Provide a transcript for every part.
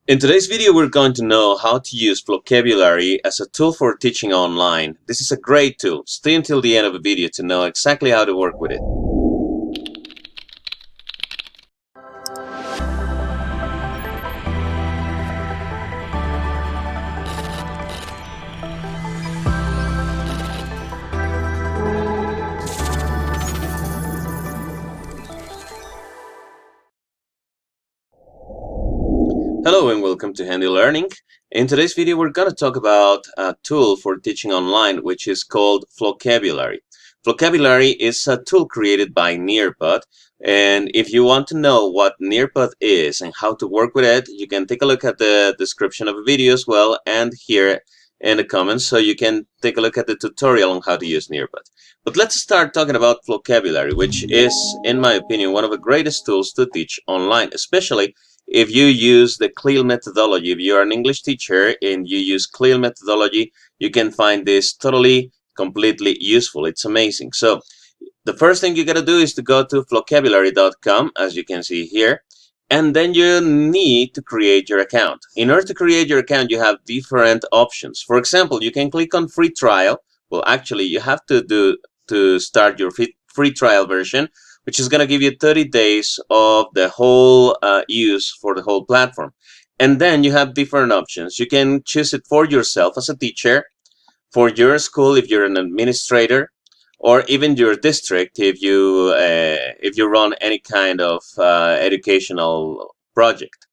In today's video, we're going to know how to use Flocabulary as a tool for teaching online. This is a great tool. Stay until the end of the video to know exactly how to work with it. Hello and welcome to Handy Learning. In today's video, we're going to talk about a tool for teaching online, which is called Flocabulary. Flocabulary is a tool created by Nearpod, and if you want to know what Nearpod is and how to work with it, you can take a look at the description of the video as well, and here in the comments, so you can take a look at the tutorial on how to use Nearpod. But let's start talking about Flocabulary, which is, in my opinion, one of the greatest tools to teach online, especially if you use the CLIL methodology. If you're an English teacher and you use CLIL methodology, you can find this completely useful. It's amazing. So the first thing you got to do is to go to flocabulary.com, as you can see here, and then you need to create your account. In order to create your account, you have different options. For example, you can click on free trial. Well, actually, you have to start your free trial version, which is going to give you 30 days of the whole use for the whole platform. And then you have different options. You can choose it for yourself as a teacher, for your school if you're an administrator, or even your district if you run any kind of educational project.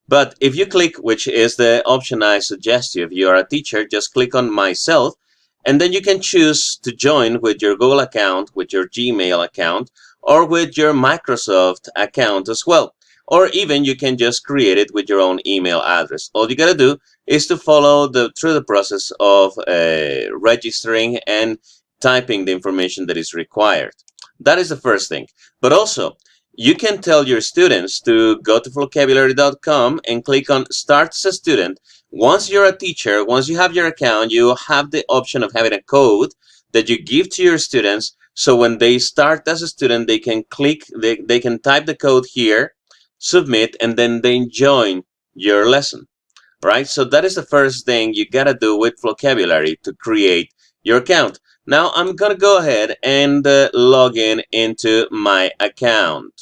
But if you click, which is the option I suggest you, if you are a teacher, just click on myself, and then you can choose to join with your Google account, with your Gmail account, or with your Microsoft account as well. Or even you can just create it with your own email address. All you gotta do is to follow through the process of registering and typing the information that is required. That is the first thing. But also, you can tell your students to go to flocabulary.com and click on Start as a Student. Once you're a teacher, once you have your account, you have the option of having a code that you give to your students. So when they start as a student, they can they can type the code here, submit, and then they join your lesson, right? So that is the first thing you gotta do with Flocabulary to create your account. Now I'm gonna go ahead and log in into my account.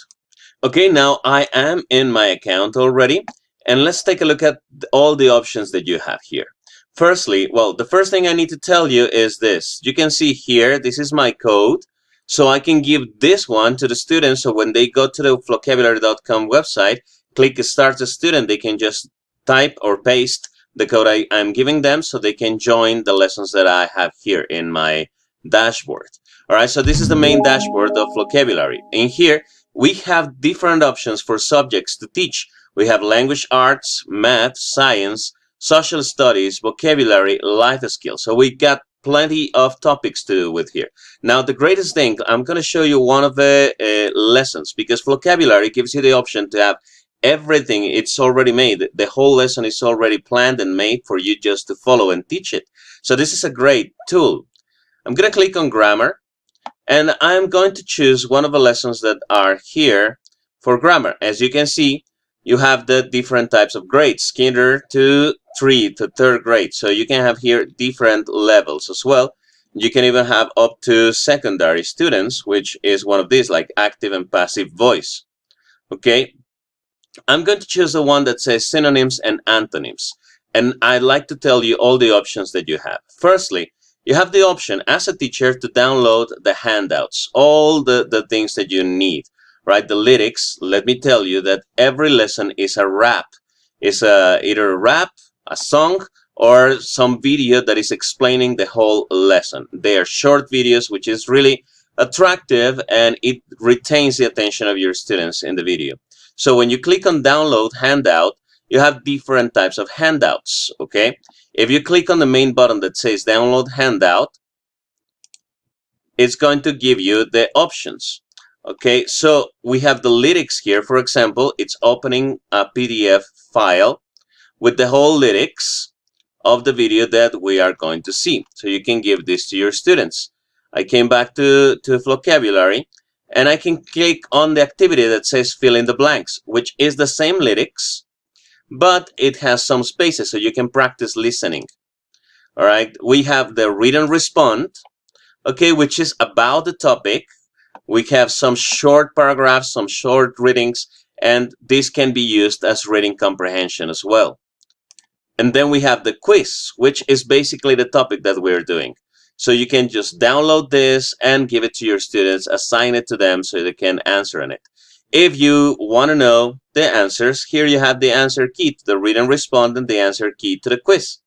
Okay, now I am in my account already, and let's take a look at all the options that you have here. Firstly, well, the first thing I need to tell you is this. You can see here, this is my code. So I can give this one to the students, so when they go to the flocabulary.com website, click Start a Student, they can just type or paste the code I'm giving them, so they can join the lessons that I have here in my dashboard. All right, so this is the main dashboard of Flocabulary. In here, we have different options for subjects to teach. We have language arts, math, science, social studies, vocabulary, life skills. So we got plenty of topics to do with here. Now, the greatest thing, I'm going to show you one of the lessons, because Flocabulary gives you the option to have everything. It's already made. The whole lesson is already planned and made for you just to follow and teach it. So this is a great tool. I'm going to click on grammar, and I'm going to choose one of the lessons that are here for grammar. As you can see, you have the different types of grades, kinder to 3 to 3rd grade. So you can have here different levels as well. You can even have up to secondary students, which is one of these, like active and passive voice. Okay, I'm going to choose the one that says synonyms and antonyms. And I'd like to tell you all the options that you have. Firstly, you have the option as a teacher to download the handouts, all the things that you need, right? The lyrics, let me tell you that every lesson is a rap. It's either a rap, a song, or some video that is explaining the whole lesson. They are short videos, which is really attractive, and it retains the attention of your students in the video. So when you click on download handout, you have different types of handouts, okay? If you click on the main button that says download handout, it's going to give you the options. Okay, so we have the lyrics here. For example, it's opening a PDF file with the whole lyrics of the video that we are going to see. So you can give this to your students. I came back to Flocabulary, and I can click on the activity that says fill in the blanks, which is the same lyrics, but it has some spaces so you can practice listening. All right, we have the read and respond, okay, which is about the topic. We have some short paragraphs, some short readings, and this can be used as reading comprehension as well. And then we have the quiz, which is basically the topic that we're doing. So you can just download this and give it to your students, assign it to them so they can answer on it. If you want to know the answers, here you have the answer key to the read and respond and the answer key to the quiz.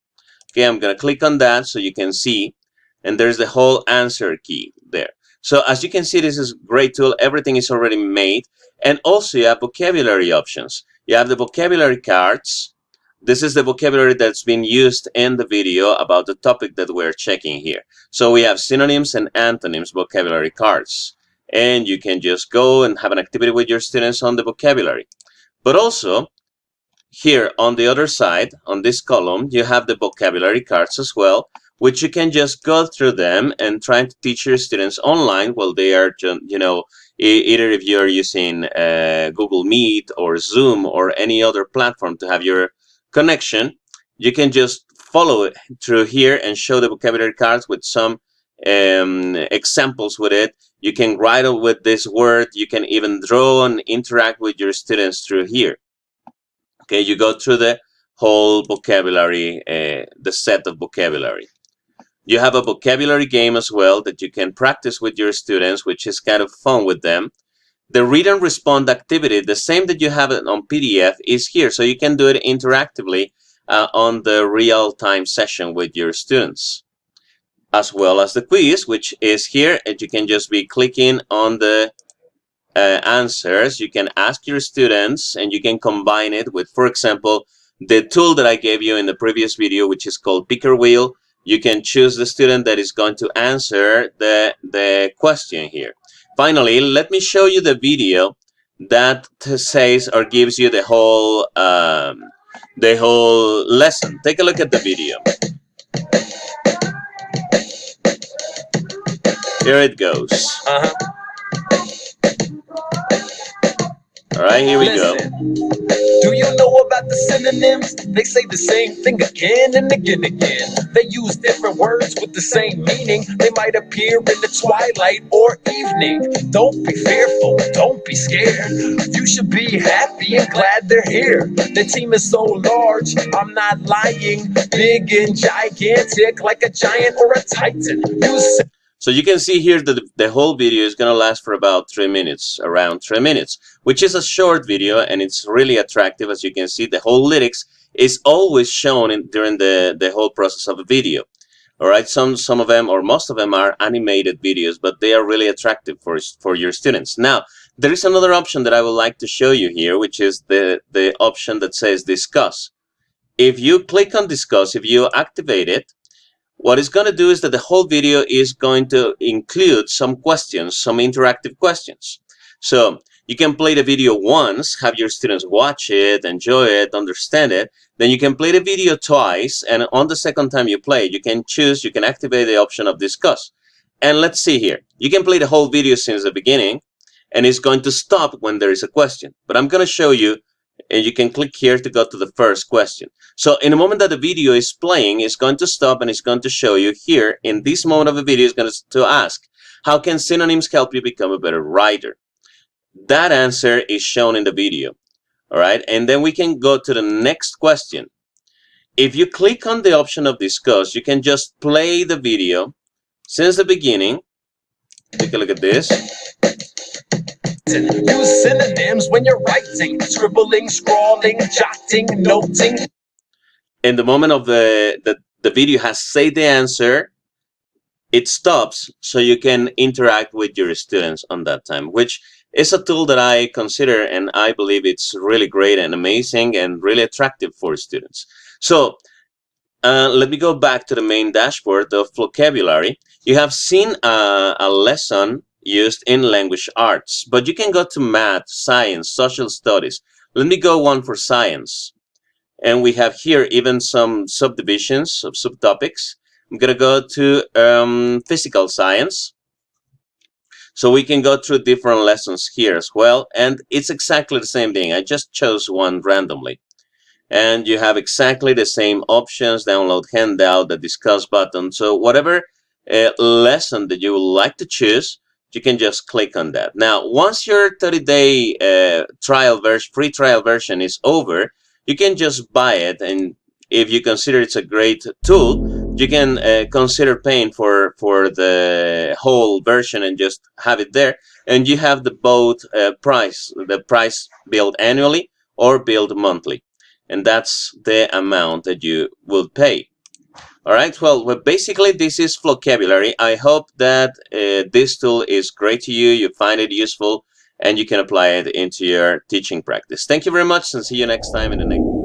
Okay, I'm going to click on that so you can see, and there's the whole answer key there. So as you can see, this is a great tool. Everything is already made. And also you have vocabulary options. You have the vocabulary cards. This is the vocabulary that's been used in the video about the topic that we're checking here. So we have synonyms and antonyms vocabulary cards. And you can just go and have an activity with your students on the vocabulary. But also, here on the other side, on this column, you have the vocabulary cards as well, which you can just go through them and try to teach your students online while they are, either if you're using Google Meet or Zoom or any other platform to have your connection, you can just follow it through here and show the vocabulary cards with some examples with it. You can write it with this word. You can even draw and interact with your students through here. Okay, you go through the whole vocabulary, the set of vocabulary. You have a vocabulary game as well that you can practice with your students, which is kind of fun with them. The read and respond activity, the same that you have it on PDF, is here. So you can do it interactively on the real-time session with your students. As well as the quiz, which is here, and you can just be clicking on the answers. You can ask your students and you can combine it with, for example, the tool that I gave you in the previous video, which is called Picker Wheel. You can choose the student that is going to answer the question here. Finally, let me show you the video that says or gives you the whole lesson. Take a look at the video. Here it goes. All right, here we go. Do you know about the synonyms? They say the same thing again and again. They use different words with the same meaning. They might appear in the twilight or evening. Don't be fearful, don't be scared. You should be happy and glad they're here. The team is so large, I'm not lying. Big and gigantic, like a giant or a titan. So you can see here that the whole video is going to last for about 3 minutes, around 3 minutes, which is a short video, and it's really attractive. As you can see, the whole lyrics is always shown during the whole process of a video. All right, some of them, or most of them, are animated videos, but they are really attractive for your students. Now, there is another option that I would like to show you here, which is the option that says discuss. If you click on discuss, if you activate it, what it's going to do is that the whole video is going to include some questions, some interactive questions. So you can play the video once, have your students watch it, enjoy it, understand it. Then you can play the video twice, and on the second time you play, you can choose, you can activate the option of discuss. And let's see here. You can play the whole video since the beginning, and it's going to stop when there is a question. But I'm going to show you, and you can click here to go to the first question. So in the moment that the video is playing, it's going to stop and it's going to show you here. In this moment of the video, it's going to ask, how can synonyms help you become a better writer? That answer is shown in the video. All right, and then we can go to the next question. If you click on the option of discuss, you can just play the video since the beginning. Take a look at this. Use synonyms when you're writing, scribbling, scrawling, jotting, noting. In the moment of the video has said the answer, it stops so you can interact with your students on that time, which is a tool that I consider and I believe it's really great and amazing and really attractive for students. So let me go back to the main dashboard of Flocabulary. You have seen a lesson used in language arts, but you can go to math, science, social studies. Let me go one for science. And we have here even some subdivisions of subtopics. I'm going to go to physical science. So we can go through different lessons here as well. And it's exactly the same thing. I just chose one randomly. and you have exactly the same options: download handout, the discuss button. So whatever lesson that you would like to choose, you can just click on that. Now, once your 30-day free trial version is over, you can just buy it, and if you consider it's a great tool, you can consider paying for the whole version and just have it there. And you have the both the price billed annually or billed monthly, and that's the amount that you will pay. All right, well, basically this is Flocabulary. I hope that this tool is great to you, you find it useful, and you can apply it into your teaching practice. Thank you very much, and see you next time in the next